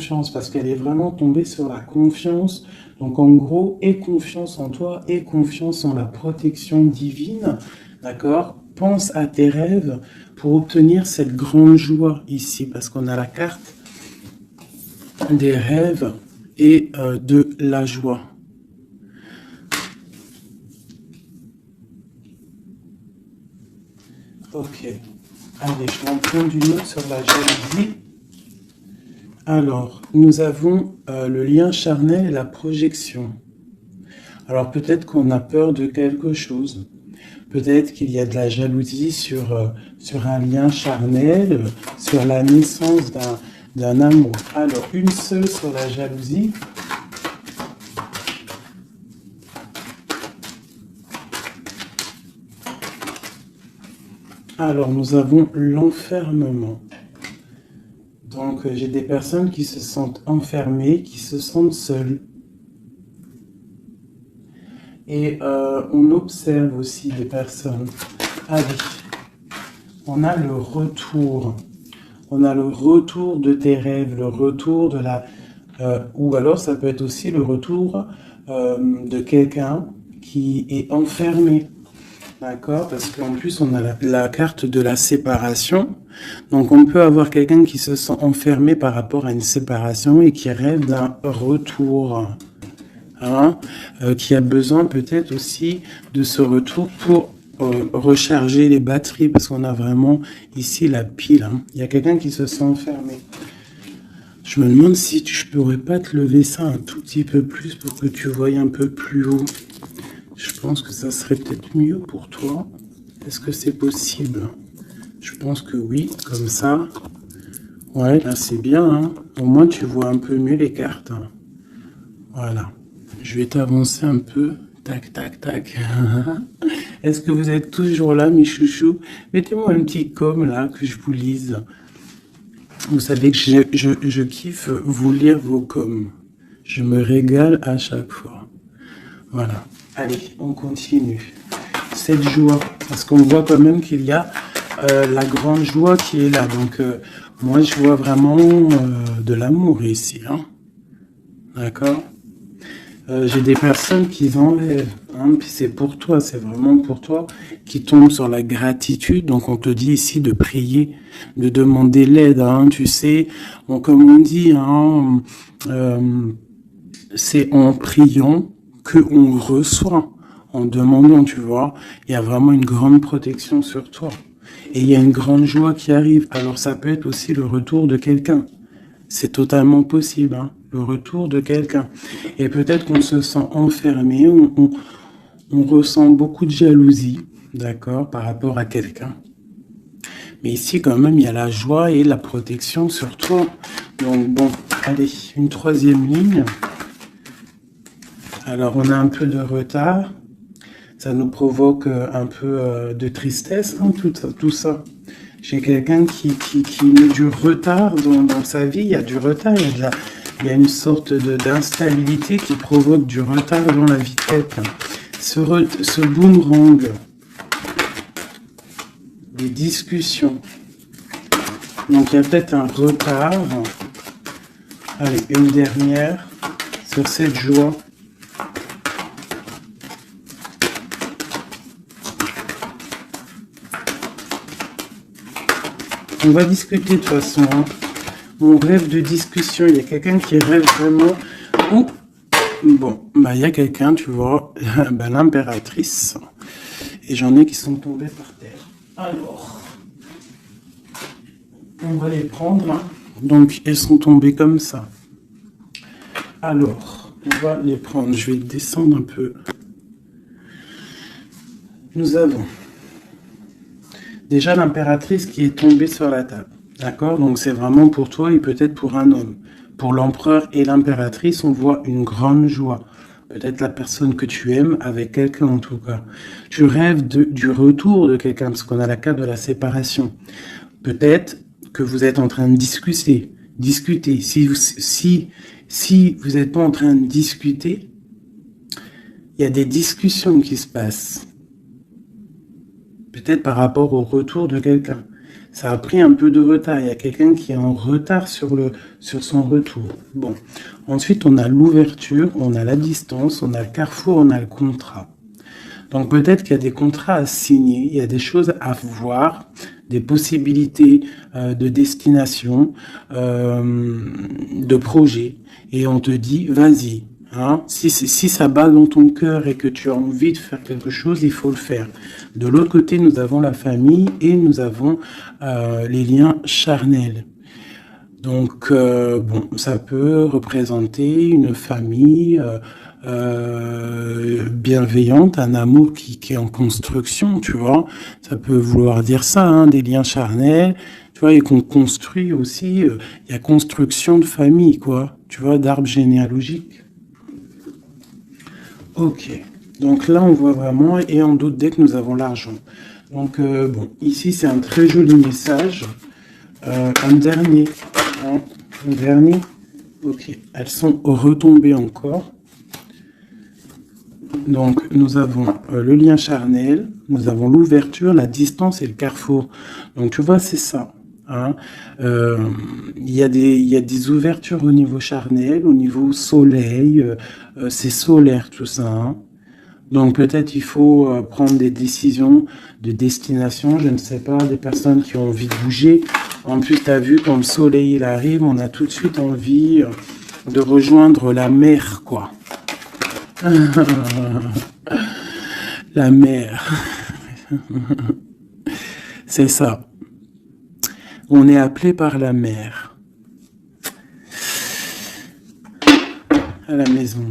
confiance, parce qu'elle est vraiment tombée sur la confiance. Donc en gros, aie confiance en toi, aie confiance en la protection divine, d'accord? Pense à tes rêves pour obtenir cette grande joie ici, parce qu'on a la carte des rêves et de la joie. Ok, allez, je vais en prendre une autre sur la jalousie. Alors, nous avons le lien charnel et la projection. Alors peut-être qu'on a peur de quelque chose. Peut-être qu'il y a de la jalousie sur un lien charnel, sur la naissance d'un amour. Alors, une seule sur la jalousie. Alors, nous avons l'enfermement. Donc, j'ai des personnes qui se sentent enfermées, qui se sentent seules. Et on observe aussi des personnes. Allez, on a le retour. On a le retour de tes rêves, le retour de la... ou alors ça peut être aussi le retour de quelqu'un qui est enfermé. D'accord? Parce qu'en plus, on a la carte de la séparation. Donc, on peut avoir quelqu'un qui se sent enfermé par rapport à une séparation et qui rêve d'un retour. Hein, qui a besoin peut-être aussi de ce retour pour recharger les batteries, parce qu'on a vraiment ici la pile. Hein. Il y a quelqu'un qui se sent enfermé. Je me demande si je pourrais pas te lever ça un tout petit peu plus pour que tu voyes un peu plus haut. Je pense que ça serait peut-être mieux pour toi. Est-ce que c'est possible? Je pense que oui, comme ça. Ouais, là c'est bien. Hein. Au moins tu vois un peu mieux les cartes. Hein. Voilà. Je vais t'avancer un peu. Tac, tac, tac. Est-ce que vous êtes toujours là, mes chouchous? Mettez-moi un petit com là, que je vous lise. Vous savez que je kiffe vous lire vos coms. Je me régale à chaque fois. Voilà. Allez, on continue. Cette joie, parce qu'on voit quand même qu'il y a la grande joie qui est là. Donc, moi, je vois vraiment de l'amour ici. Hein. D'accord? J'ai des personnes qui enlèvent, hein, puis c'est pour toi, c'est vraiment pour toi, qui tombent sur la gratitude. Donc on te dit ici de prier, de demander l'aide, hein, tu sais, comme on dit, hein, c'est en priant que on reçoit, en demandant, tu vois. Il y a vraiment une grande protection sur toi. Et il y a une grande joie qui arrive. Alors ça peut être aussi le retour de quelqu'un. C'est totalement possible, hein, le retour de quelqu'un. Et peut-être qu'on se sent enfermé, on ressent beaucoup de jalousie, d'accord, par rapport à quelqu'un. Mais ici, quand même, il y a la joie et la protection sur toi. Donc, bon, allez, une troisième ligne. Alors, on a un peu de retard. Ça nous provoque un peu de tristesse, hein, tout ça. J'ai quelqu'un qui met du retard dans sa vie. Il y a du retard, il y a une sorte d'instabilité qui provoque du retard dans la vie de quelqu'un. Ce boomerang, des discussions. Donc il y a peut-être un retard. Allez, une dernière sur cette joie. On va discuter de toute façon. Hein. On rêve de discussion. Il y a quelqu'un qui rêve vraiment. Oh. Bon, bah il y a quelqu'un, tu vois, bah, l'impératrice. Et j'en ai qui sont tombés par terre. Alors, on va les prendre. Hein. Donc, elles sont tombées comme ça. Alors, on va les prendre. Je vais descendre un peu. Nous avons déjà l'impératrice qui est tombée sur la table. D'accord? Donc c'est vraiment pour toi et peut-être pour un homme. Pour l'empereur et l'impératrice, on voit une grande joie. Peut-être la personne que tu aimes avec quelqu'un en tout cas. Tu rêves du retour de quelqu'un parce qu'on a la carte de la séparation. Peut-être que vous êtes en train de discuter. Si vous n'êtes pas en train de discuter, il y a des discussions qui se passent. Peut-être par rapport au retour de quelqu'un. ça a pris un peu de retard. Il y a quelqu'un qui est en retard sur son retour. Bon. Ensuite, on a l'ouverture, on a la distance, on a le carrefour, on a le contrat. Donc peut-être qu'il y a des contrats à signer, il y a des choses à voir, des possibilités de destination, de projet. Et on te dit, vas-y. Hein, si ça bat dans ton cœur et que tu as envie de faire quelque chose, il faut le faire. De l'autre côté, nous avons la famille et nous avons les liens charnels. Donc, bon, ça peut représenter une famille bienveillante, un amour qui est en construction, tu vois. Ça peut vouloir dire ça, hein, des liens charnels, tu vois, et qu'on construit aussi. Il y a construction de famille, quoi, tu vois, d'arbre généalogique. Ok, donc là, on voit vraiment, et en d'autres decks, nous avons l'argent. Donc, bon, ici, c'est un très joli message. Un dernier. Hein, un dernier. Ok, elles sont retombées encore. Donc, nous avons le lien charnel, nous avons l'ouverture, la distance et le carrefour. Donc, tu vois, c'est ça. Hein. Il y a des ouvertures au niveau charnel, au niveau soleil. C'est solaire, tout ça. Hein. Donc, peut-être il faut prendre des décisions de destination. Je ne sais pas, des personnes qui ont envie de bouger. En plus, tu as vu, quand le soleil il arrive, on a tout de suite envie de rejoindre la mer, quoi. La mer. C'est ça. On est appelé par la mer. À la maison.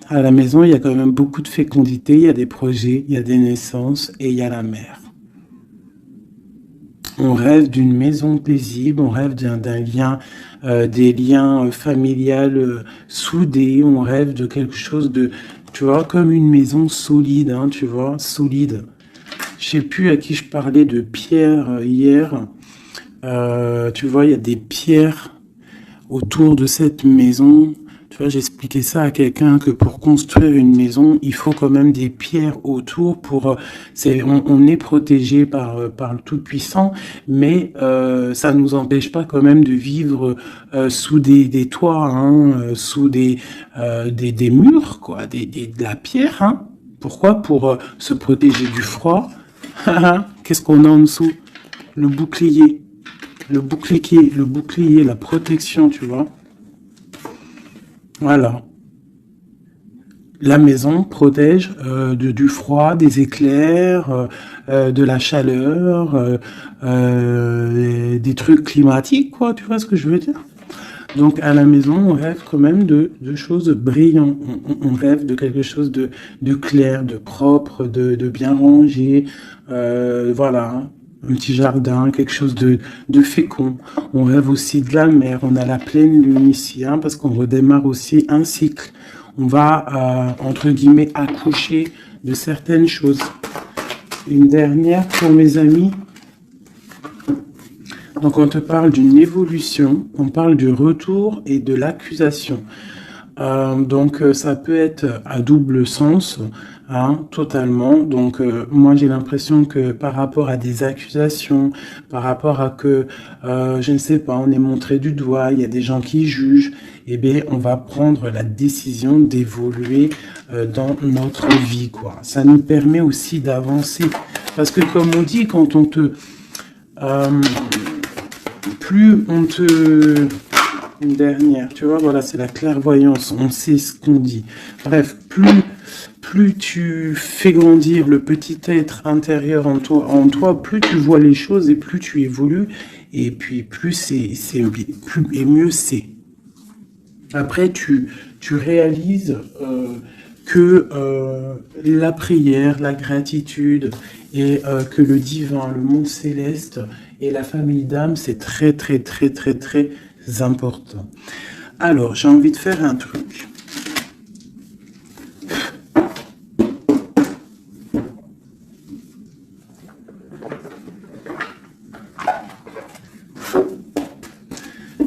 À la maison, il y a quand même beaucoup de fécondité, il y a des projets, il y a des naissances et il y a la mer. On rêve d'une maison paisible, on rêve d'un lien, des liens familiales soudés, on rêve de quelque chose de, tu vois, comme une maison solide, hein, tu vois, solide. Je sais plus à qui je parlais de pierre hier. Tu vois, il y a des pierres autour de cette maison. Tu vois, j'expliquais ça à quelqu'un que pour construire une maison, il faut quand même des pierres autour pour. On est protégé par le Tout-Puissant, mais ça nous empêche pas quand même de vivre sous des toits, hein, sous des murs, quoi, de la pierre. Hein. Pourquoi? Pour se protéger du froid. Qu'est-ce qu'on a en dessous? Le bouclier. Le bouclier, la protection, tu vois. Voilà. La maison protège du froid, des éclairs, de la chaleur, des trucs climatiques, quoi. Tu vois ce que je veux dire? Donc, à la maison, on rêve quand même de choses brillantes. On rêve de quelque chose de clair, de propre, de bien rangé. Voilà. Un petit jardin, quelque chose de fécond. On rêve aussi de la mer. On a la pleine lune ici, hein, parce qu'on redémarre aussi un cycle. On va, entre guillemets, accoucher de certaines choses. Une dernière pour mes amis. Donc, on te parle d'une évolution, on parle du retour et de l'accusation. Donc, ça peut être à double sens, hein, totalement. Donc, moi, j'ai l'impression que par rapport à des accusations, par rapport à que, je ne sais pas, on est montré du doigt, il y a des gens qui jugent, eh bien, on va prendre la décision d'évoluer dans notre vie, quoi. Ça nous permet aussi d'avancer. Parce que, comme on dit, quand on te... plus on te... Une dernière, tu vois, voilà, c'est la clairvoyance, on sait ce qu'on dit. Bref, plus tu fais grandir le petit être intérieur en toi, plus tu vois les choses et plus tu évolues, et puis plus et mieux c'est. Après, tu réalises que la prière, la gratitude et que le divin, le monde céleste et la famille d'âme, c'est très, très, très, très, très important. Alors, j'ai envie de faire un truc.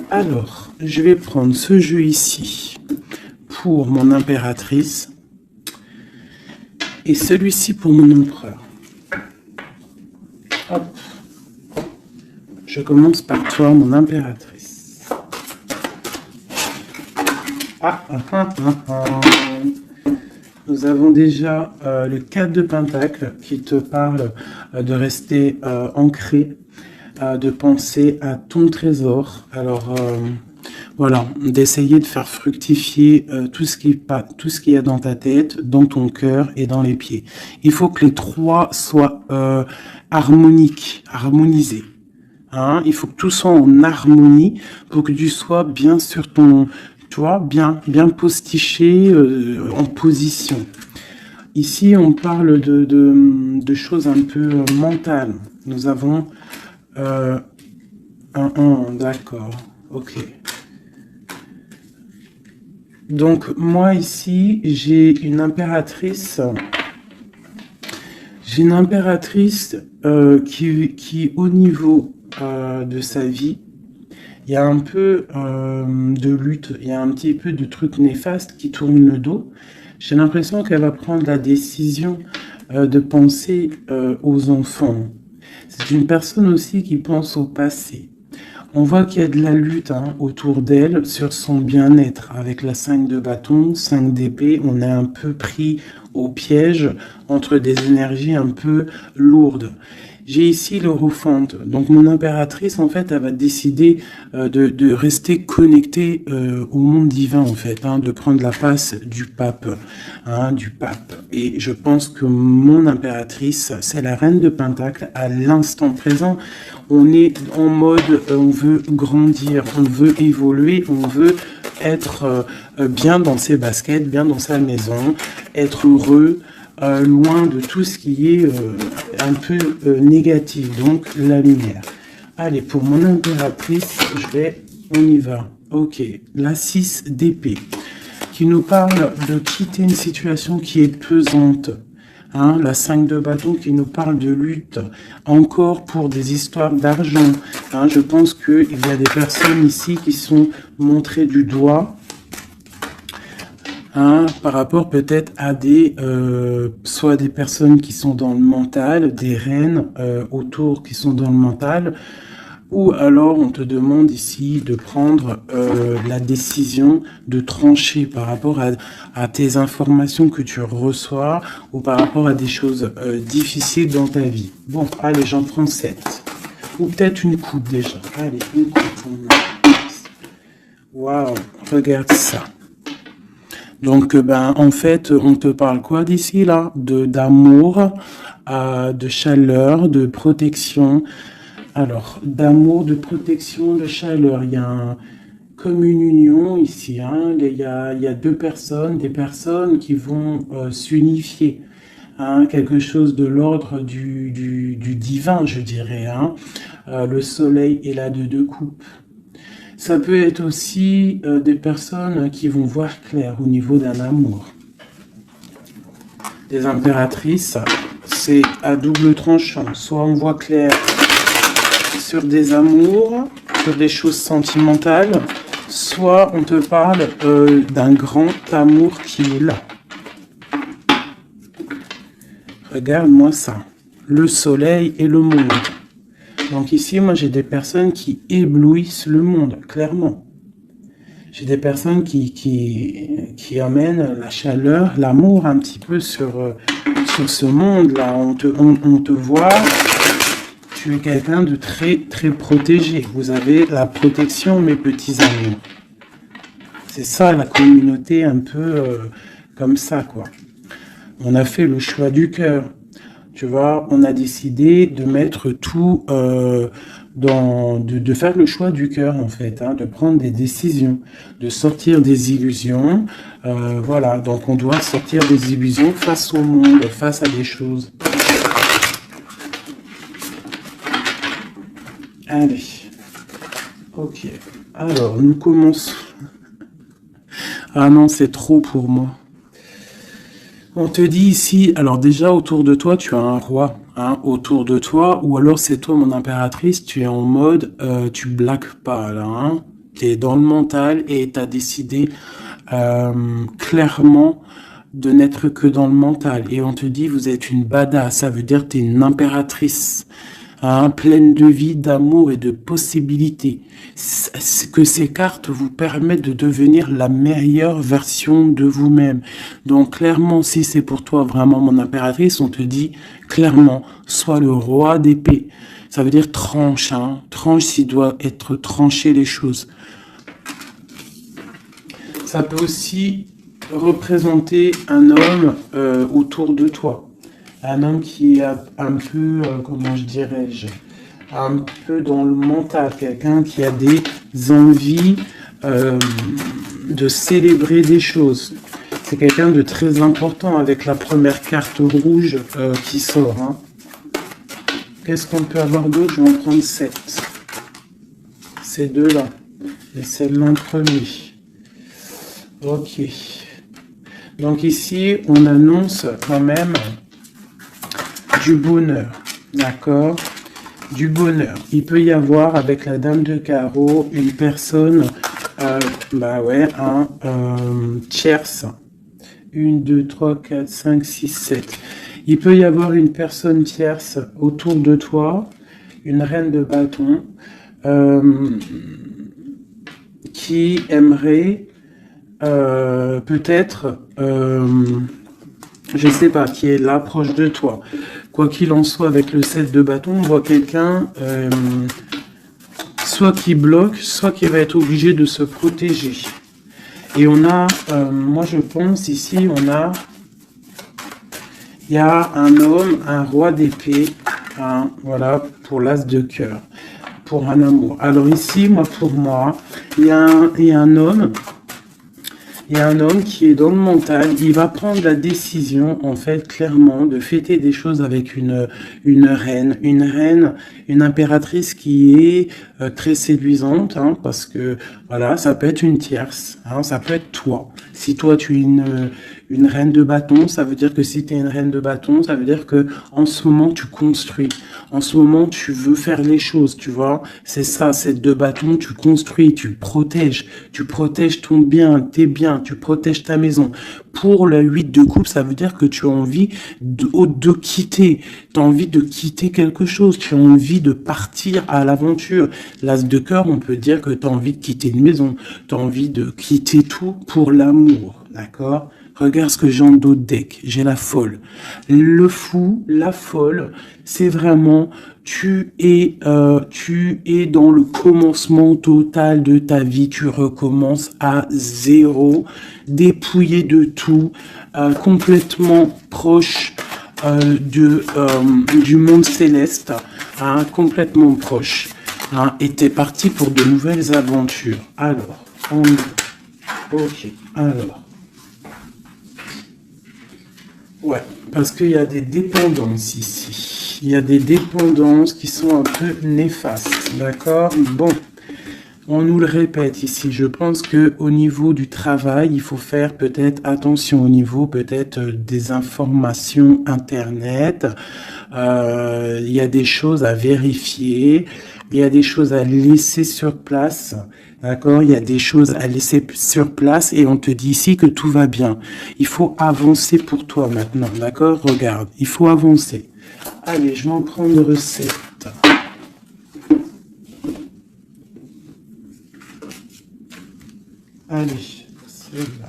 Alors, je vais prendre ce jeu ici pour mon impératrice et celui-ci pour mon empereur. Hop. Je commence par toi, mon impératrice. Nous avons déjà le 4 de Pentacle qui te parle de rester ancré, de penser à ton trésor. Alors, voilà, d'essayer de faire fructifier tout ce qu'il y a dans ta tête, dans ton cœur et dans les pieds. Il faut que les trois soient harmonisés. Hein, il faut que tout soit en harmonie pour que tu sois bien sur ton, tu vois, bien postiché en position. Ici, on parle de choses un peu mentales. Nous avons d'accord, ok. Donc moi ici, j'ai une impératrice. J'ai une impératrice qui au niveau de sa vie, il y a un peu de lutte, il y a un petit peu de trucs néfastes qui tournent le dos. J'ai l'impression qu'elle va prendre la décision de penser aux enfants. C'est une personne aussi qui pense au passé. On voit qu'il y a de la lutte autour d'elle sur son bien-être. Avec la 5 de bâton, 5 d'épée, on est un peu pris au piège entre des énergies un peu lourdes. J'ai ici l'Hierophante. Donc mon impératrice, en fait, elle va décider de rester connectée au monde divin, en fait, de prendre la place du pape, Et je pense que mon impératrice, c'est la reine de Pentacle à l'instant présent. On est en mode, on veut grandir, on veut évoluer, on veut être bien dans ses baskets, bien dans sa maison, être heureux, loin de tout ce qui est un peu négatif, donc la lumière. Allez, pour mon impératrice, on y va. Ok, la 6 d'épée, qui nous parle de quitter une situation qui est pesante. La 5 de bâton qui nous parle de lutte, encore pour des histoires d'argent. Je pense qu'il y a des personnes ici qui sont montrées du doigt, par rapport peut-être à soit des personnes qui sont dans le mental, des reines autour qui sont dans le mental, ou alors on te demande ici de prendre la décision de trancher par rapport à tes informations que tu reçois ou par rapport à des choses difficiles dans ta vie. Bon, allez, j'en prends 7. Ou peut-être une coupe déjà. Allez, une coupe. Waouh, regarde ça. Donc, en fait, on te parle quoi d'ici, là? D'amour, de chaleur, de protection. Alors, d'amour, de protection, de chaleur. Il y a comme une union ici. Il y a deux personnes, des personnes qui vont s'unifier. Quelque chose de l'ordre du divin, je dirais. Le soleil est là de 2 coupes. Ça peut être aussi des personnes qui vont voir clair au niveau d'un amour. Des impératrices, c'est à double tranchant. Soit on voit clair sur des amours, sur des choses sentimentales, soit on te parle d'un grand amour qui est là. Regarde-moi ça. Le soleil et le monde. Donc ici, moi, j'ai des personnes qui éblouissent le monde, clairement. J'ai des personnes qui amènent la chaleur, l'amour un petit peu sur ce monde-là. On te voit, tu es quelqu'un de très, très protégé. Vous avez la protection, mes petits amis. C'est ça, la communauté un peu comme ça, quoi. On a fait le choix du cœur. Tu vois, on a décidé de mettre tout de faire le choix du cœur, en fait, de prendre des décisions, de sortir des illusions. Voilà, donc on doit sortir des illusions face au monde, face à des choses. Allez, ok. Alors, nous commençons. Ah non, c'est trop pour moi. On te dit ici, alors déjà autour de toi, tu as un roi, autour de toi, ou alors c'est toi mon impératrice, tu es en mode, tu blagues pas là, tu es dans le mental et tu as décidé clairement de n'être que dans le mental. Et on te dit, vous êtes une badass, ça veut dire que tu es une impératrice. hein, pleine de vie, d'amour et de possibilités. Que ces cartes vous permettent de devenir la meilleure version de vous-même. Donc clairement, si c'est pour toi vraiment mon impératrice, on te dit clairement, sois le roi d'épée. Ça veut dire tranche, hein, tranche s'il doit être tranché les choses. Ça peut aussi représenter un homme autour de toi. Un homme qui est un peu, comment je dirais-je, un peu dans le mental. Quelqu'un qui a des envies de célébrer des choses. C'est quelqu'un de très important avec la première carte rouge qui sort. Hein. Qu'est-ce qu'on peut avoir d'autre? Je vais en prendre 7. Ces deux-là. Et celle-là en premier. Ok. Donc ici, on annonce quand même du bonheur. D'accord? Du bonheur. Il peut y avoir avec la dame de carreau une personne, un tierce. 1, 2, 3, 4, 5, 6, 7. Il peut y avoir une personne tierce autour de toi, une reine de bâton, qui aimerait peut-être, je sais pas, qui est là proche de toi. Quoi qu'il en soit, avec le 7 de bâton, on voit quelqu'un soit qui bloque, soit qui va être obligé de se protéger. Et on a, moi je pense ici, il y a un homme, un roi d'épée, hein, voilà, pour l'as de cœur, pour un amour. Alors ici, pour moi, il y a un homme. Il y a un homme qui est dans le mental, il va prendre la décision, en fait, clairement, de fêter des choses avec une reine, une impératrice qui est très séduisante, hein, parce que, voilà, ça peut être une tierce, hein, ça peut être toi. Si toi, tu es une reine de bâton, ça veut dire que si tu es une reine de bâton, ça veut dire que en ce moment, tu construis. En ce moment, tu veux faire les choses, tu vois. C'est ça, cette de bâton, tu construis, tu protèges ton bien, tes biens, tu protèges ta maison. Pour le 8 de coupe, ça veut dire que tu as envie de quitter. Tu as envie de quitter quelque chose. Tu as envie de partir à l'aventure. L'as de cœur, on peut dire que tu as envie de quitter une maison. Tu as envie de quitter tout pour l'amour. D'accord? Regarde ce que j'ai en dos de deck. J'ai la folle. Le fou, la folle, c'est vraiment, tu es dans le commencement total de ta vie. Tu recommences à zéro, dépouillé de tout, complètement proche du monde céleste, hein, complètement proche. Hein, et t'es parti pour de nouvelles aventures. Alors, ok, alors. Ouais, parce qu'il y a des dépendances ici. Il y a des dépendances qui sont un peu néfastes, d'accord? Bon, on nous le répète ici. Je pense que au niveau du travail, il faut faire peut-être attention au niveau peut-être des informations Internet. Il y a des choses à vérifier. Il y a des choses à laisser sur place. D'accord, il y a des choses à laisser sur place et on te dit ici que tout va bien. Il faut avancer pour toi maintenant, d'accord? Regarde, il faut avancer. Allez, je vais en prendre 7. Allez, c'est là.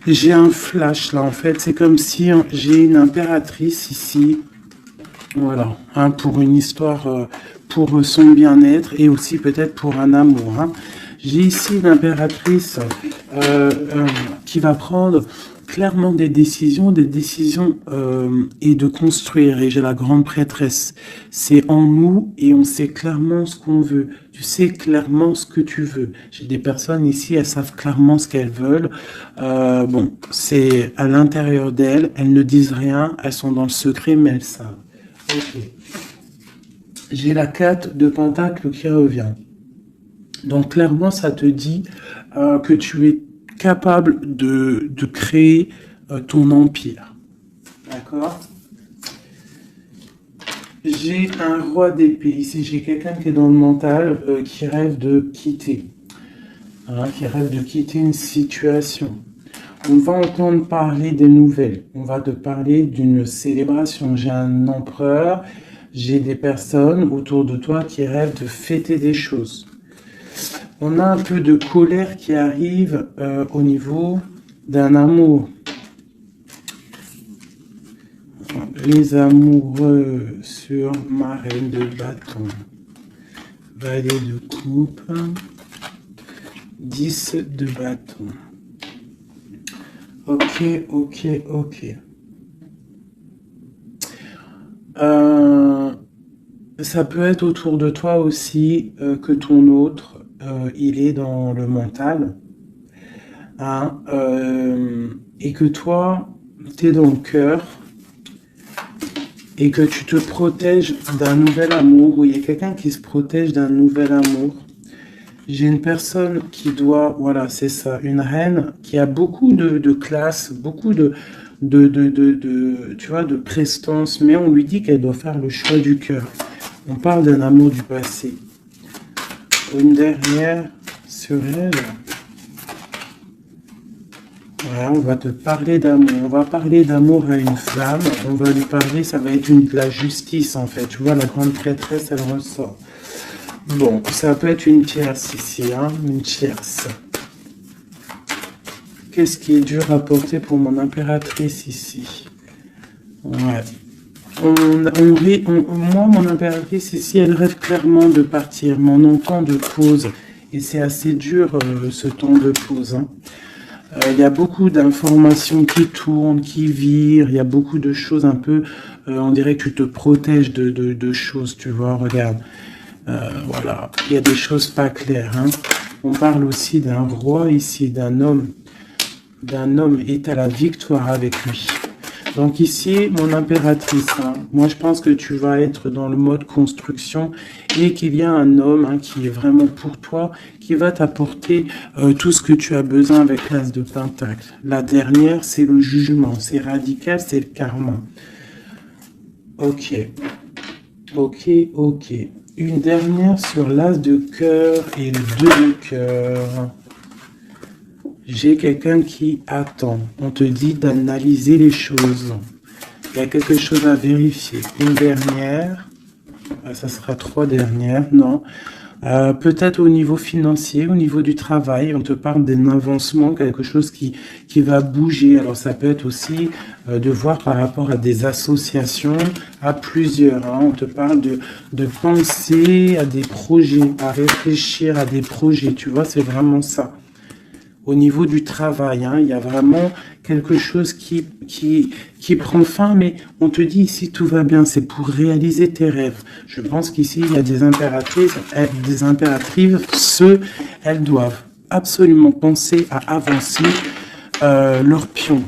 J'ai un flash là en fait, c'est comme si j'ai une impératrice ici, voilà, hein, pour une histoire, pour son bien-être et aussi peut-être pour un amour. Hein. J'ai ici une impératrice qui va prendre clairement des décisions et de construire. Et j'ai la grande prêtresse. C'est en nous et on sait clairement ce qu'on veut. Tu sais clairement ce que tu veux. J'ai des personnes ici, elles savent clairement ce qu'elles veulent. Bon, c'est à l'intérieur d'elles. Elles ne disent rien. Elles sont dans le secret, mais elles savent. Ok. J'ai la 4 de Pentacle qui revient. Donc clairement, ça te dit que tu es capable de créer ton empire. D'accord? J'ai un roi d'épée. Ici, j'ai quelqu'un qui est dans le mental, qui rêve de quitter. Hein, qui rêve de quitter une situation. On va entendre parler des nouvelles. On va te parler d'une célébration. J'ai un empereur. J'ai des personnes autour de toi qui rêvent de fêter des choses. On a un peu de colère qui arrive au niveau d'un amour. Les amoureux sur ma reine de bâton. Valet de coupe. 10 de bâton. Ok, ok, ok. Ça peut être autour de toi aussi que ton autre, il est dans le mental. Hein, et que toi, tu es dans le cœur. Et que tu te protèges d'un nouvel amour, ou il y a quelqu'un qui se protège d'un nouvel amour. J'ai une personne qui doit, voilà, c'est ça, une reine qui a beaucoup de classe, beaucoup tu vois, de prestance, mais on lui dit qu'elle doit faire le choix du cœur. On parle d'un amour du passé. Une dernière sur elle. Voilà, on va te parler d'amour. On va parler d'amour à une femme. On va lui parler, ça va être la justice en fait. Tu vois, la grande traîtresse, elle ressort. Bon, ça peut être une tierce ici, hein, une tierce. Qu'est-ce qui est dur à porter pour mon impératrice ici? Ouais. Moi, mon impératrice ici, elle rêve clairement de partir, mais on entend de pause. Et c'est assez dur ce temps de pause. Hein. Il y a beaucoup d'informations qui tournent, qui virent, il y a beaucoup de choses un peu, on dirait que tu te protèges de choses, tu vois, regarde. Voilà, il y a des choses pas claires. Hein. On parle aussi d'un roi ici, d'un homme est à la victoire avec lui. Donc ici, mon impératrice, hein, moi je pense que tu vas être dans le mode construction et qu'il y a un homme hein, qui est vraiment pour toi, qui va t'apporter tout ce que tu as besoin avec l'as de pentacle. La dernière, c'est le jugement, c'est radical, c'est le karma. Ok, ok, ok. Une dernière sur l'as de cœur et le 2 de cœur. J'ai quelqu'un qui attend. On te dit d'analyser les choses. Il y a quelque chose à vérifier. Une dernière. Ça sera 3 dernières. Non. Peut-être au niveau financier, au niveau du travail. On te parle d'un avancement, quelque chose qui va bouger. Alors ça peut être aussi de voir par rapport à des associations, à plusieurs. Hein. On te parle de penser à des projets, à réfléchir à des projets. Tu vois, c'est vraiment ça. Au niveau du travail, hein, il y a vraiment quelque chose qui prend fin, mais on te dit ici tout va bien, c'est pour réaliser tes rêves. Je pense qu'ici il y a des impératrices, elles doivent absolument penser à avancer leur pion,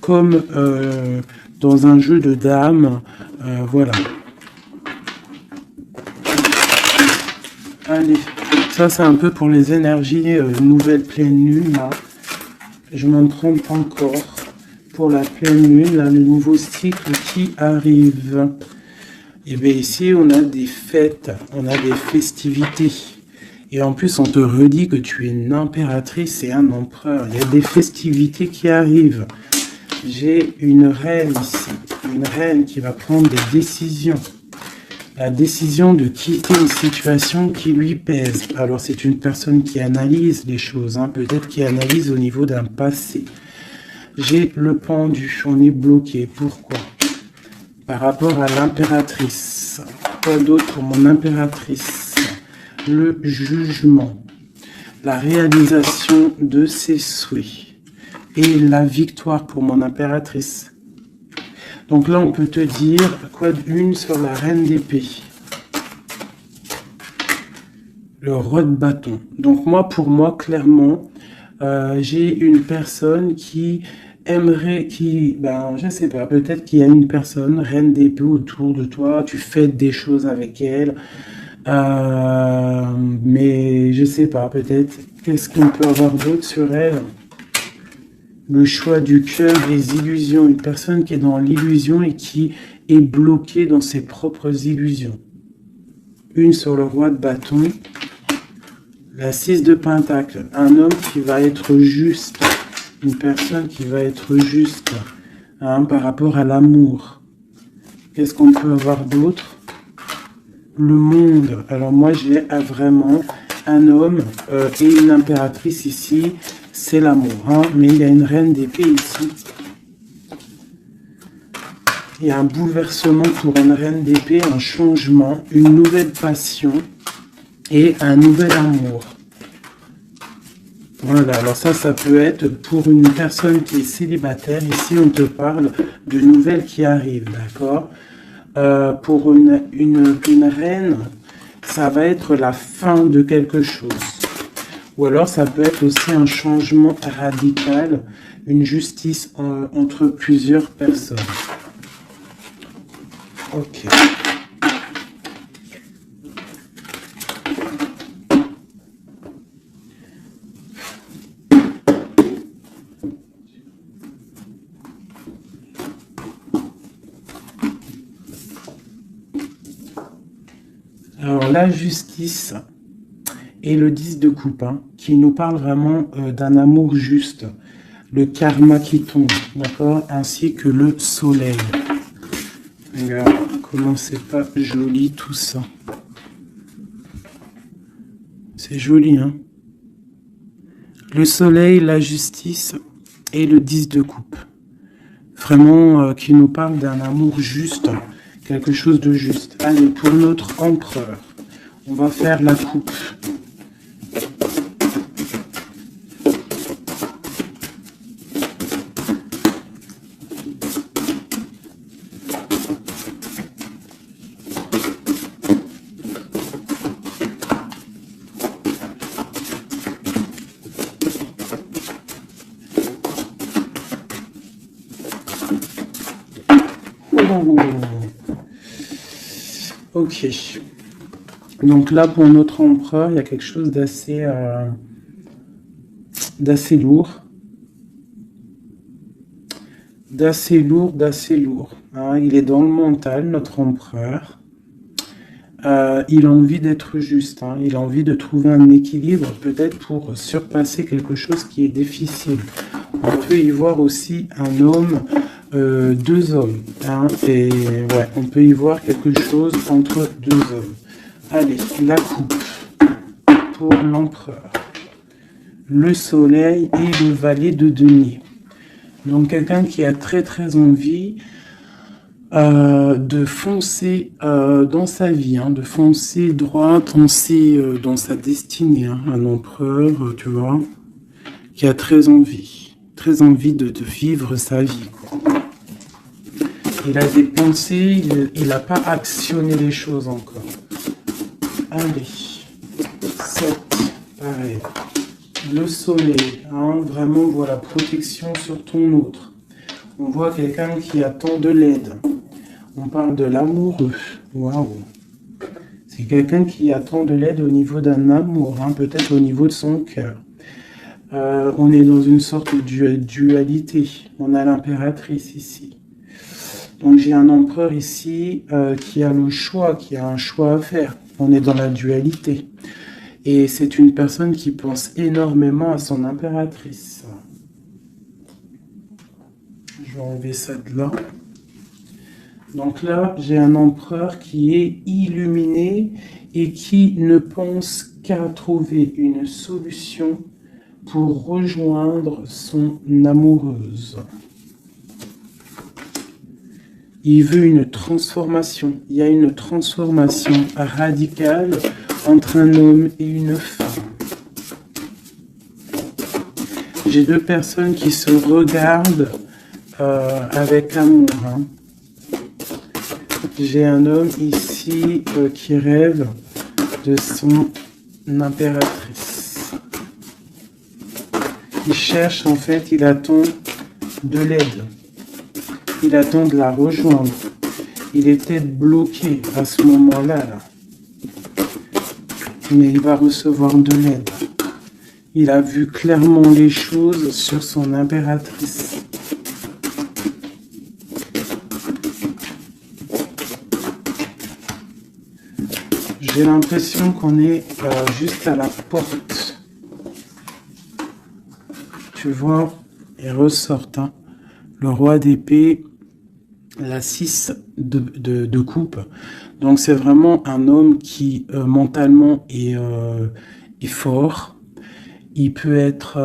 comme dans un jeu de dames, voilà. Allez. Ça, c'est un peu pour les énergies nouvelle pleine lune, là. Je m'en trompe encore. Pour la pleine lune, là, le nouveau cycle qui arrive. Et bien ici, on a des fêtes, on a des festivités. Et en plus, on te redit que tu es une impératrice et un empereur. Il y a des festivités qui arrivent. J'ai une reine ici. Une reine qui va prendre des décisions. La décision de quitter une situation qui lui pèse. Alors, c'est une personne qui analyse les choses, hein, peut-être qui analyse au niveau d'un passé. J'ai le pendu, on est bloqué. Pourquoi? Par rapport à l'impératrice. Quoi d'autre pour mon impératrice? Le jugement. La réalisation de ses souhaits. Et la victoire pour mon impératrice. Donc là, on peut te dire, quoi d'une sur la reine d'épée. Le roi de bâton. Donc moi, pour moi, clairement, j'ai une personne qui aimerait, je sais pas, peut-être qu'il y a une personne, reine d'épée autour de toi, tu fêtes des choses avec elle, mais je sais pas, peut-être, qu'est-ce qu'on peut avoir d'autre sur elle? Le choix du cœur, les illusions. Une personne qui est dans l'illusion et qui est bloqué dans ses propres illusions. Une sur le roi de bâton. La 6 de pentacle, un homme qui va être juste, une personne qui va être juste par rapport à l'amour. Qu'est-ce qu'on peut avoir d'autre? Le monde. Alors moi j'ai vraiment un homme et une impératrice ici, c'est l'amour. Mais il y a une reine d'épée ici. Il y a un bouleversement pour une reine d'épée, un changement, une nouvelle passion et un nouvel amour. Voilà, alors ça peut être pour une personne qui est célibataire. Ici, on te parle de nouvelles qui arrivent, d'accord? Pour une reine, ça va être la fin de quelque chose. Ou alors, ça peut être aussi un changement radical, une justice entre plusieurs personnes. Ok. Alors, la justice et le 10 de coupe, qui nous parle vraiment d'un amour juste, le karma qui tombe, d'accord, ainsi que le soleil. Regarde comment c'est pas joli tout ça. C'est joli, hein. Le soleil, la justice et le 10 de coupe. Vraiment qui nous parle d'un amour juste, quelque chose de juste. Allez, pour notre empereur, on va faire la coupe. Ok. Donc là, pour notre empereur, il y a quelque chose d'assez lourd. D'assez lourd. Il est dans le mental, notre empereur. Il a envie d'être juste. Il a envie de trouver un équilibre, peut-être pour surpasser quelque chose qui est difficile. On peut y voir aussi un homme, deux hommes. Et ouais, on peut y voir quelque chose entre deux hommes. Allez, la coupe pour l'empereur. Le soleil et le valet de denier. Donc quelqu'un qui a très envie de foncer dans sa vie, de foncer droit, foncer dans sa destinée. Un empereur, tu vois, qui a très envie de vivre sa vie, quoi. Il a des pensées, il n'a pas actionné les choses encore. Allez, 7, pareil. Le soleil, vraiment, voilà, protection sur ton autre. On voit quelqu'un qui attend de l'aide. On parle de l'amoureux. Waouh. C'est quelqu'un qui attend de l'aide au niveau d'un amour, peut-être au niveau de son cœur. On est dans une sorte de dualité. On a l'impératrice ici. Donc j'ai un empereur ici qui a le choix, qui a un choix à faire. On est dans la dualité. Et c'est une personne qui pense énormément à son impératrice. Je vais enlever ça de là. Donc là, j'ai un empereur qui est illuminé et qui ne pense qu'à trouver une solution pour rejoindre son amoureuse. Il veut une transformation. Il y a une transformation radicale entre un homme et une femme. J'ai deux personnes qui se regardent avec amour. J'ai un homme ici qui rêve de son impératrice. Il cherche, en fait, il attend de l'aide. Il attend de la rejoindre. Il était bloqué à ce moment-là. Mais il va recevoir de l'aide. Il a vu clairement les choses sur son impératrice. J'ai l'impression qu'on est juste à la porte. Tu vois, ils ressortent. Hein. Le roi d'épée, la 6 de coupe. Donc c'est vraiment un homme qui mentalement est fort. Il peut être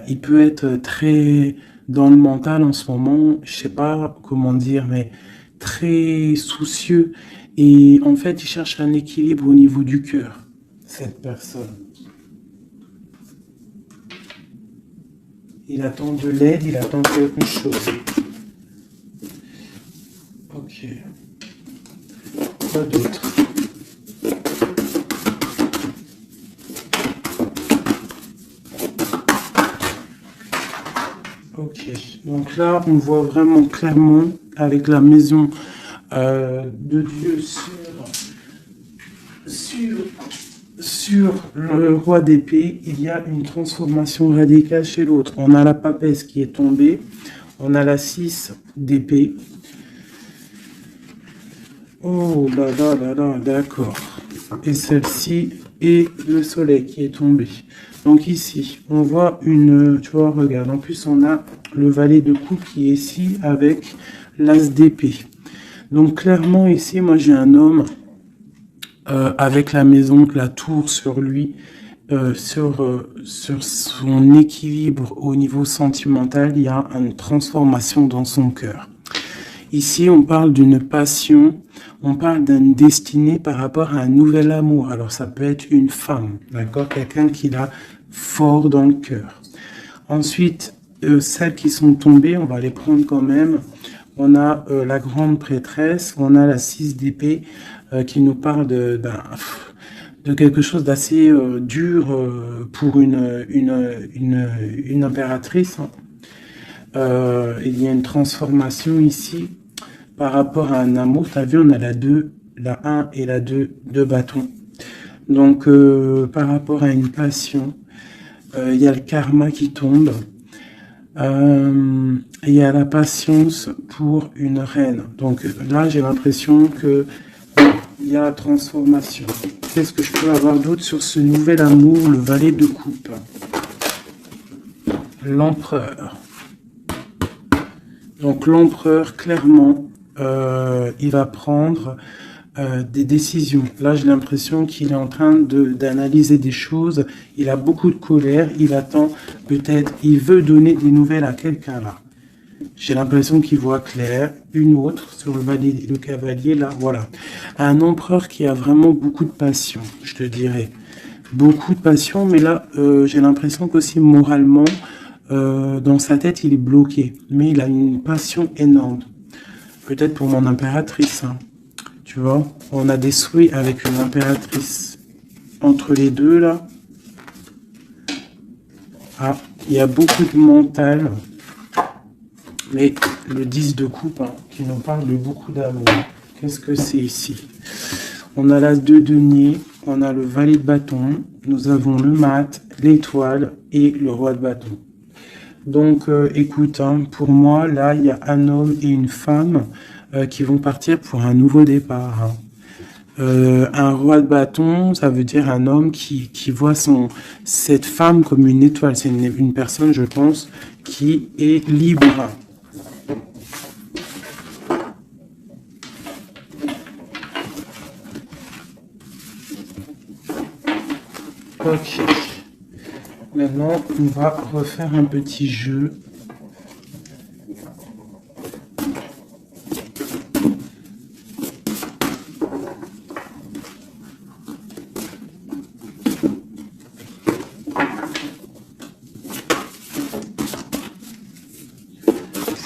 il peut être très dans le mental en ce moment, je sais pas comment dire, mais très soucieux. Et en fait, il cherche un équilibre au niveau du cœur, cette personne. Il attend de l'aide, il attend quelque chose. Ok. Quoi d'autre? Ok. Donc là, on voit vraiment clairement avec la maison de Dieu sur le roi d'épée, il y a une transformation radicale chez l'autre. On a la papesse qui est tombée, on a la 6 d'épée. Oh là là là là, d'accord. Et celle-ci et le soleil qui est tombé. Donc ici, on voit une, tu vois, regarde, en plus on a le valet de coupe qui est ici avec l'as d'épée. Donc clairement ici, moi j'ai un homme avec la maison, la tour sur lui, sur son équilibre au niveau sentimental, il y a une transformation dans son cœur. Ici, on parle d'une passion, on parle d'une destinée par rapport à un nouvel amour. Alors ça peut être une femme, d'accord, quelqu'un qui l'a fort dans le cœur. Ensuite, celles qui sont tombées, on va les prendre quand même. On a la grande prêtresse, on a la 6 d'épée qui nous parle de quelque chose d'assez dur pour une impératrice. Hein. Il y a une transformation ici par rapport à un amour. Tu as vu, on a la 2, la 1 et la 2 de bâton. Donc, par rapport à une passion, il y a le karma qui tombe. Il y a la patience pour une reine. Donc là, j'ai l'impression que il y a la transformation. Qu'est-ce que je peux avoir d'autre sur ce nouvel amour, le valet de coupe? L'empereur. Donc l'empereur, clairement, il va prendre des décisions. Là, j'ai l'impression qu'il est en train d'analyser des choses. Il a beaucoup de colère. Il attend, peut-être, il veut donner des nouvelles à quelqu'un là. J'ai l'impression qu'il voit clair. Une autre sur le cavalier là, voilà. Un empereur qui a vraiment beaucoup de passion, je te dirais. Beaucoup de passion, mais là, j'ai l'impression qu'aussi moralement, dans sa tête, il est bloqué. Mais il a une passion énorme. Peut-être pour mon impératrice, hein. Tu vois, on a des souhaits avec une impératrice. Entre les deux, là. Ah, il y a beaucoup de mental. Mais le 10 de coupe, hein, qui nous parle de beaucoup d'amour. Qu'est-ce que c'est ici? On a l'as de denier, on a le valet de bâton, nous avons le mat, l'étoile et le roi de bâton. Donc, écoute, hein, pour moi, là, il y a un homme et une femme qui vont partir pour un nouveau départ. Hein. Un roi de bâton, ça veut dire un homme qui voit cette femme comme une étoile. C'est une personne, je pense, qui est libre. Ok. Maintenant, on va refaire un petit jeu.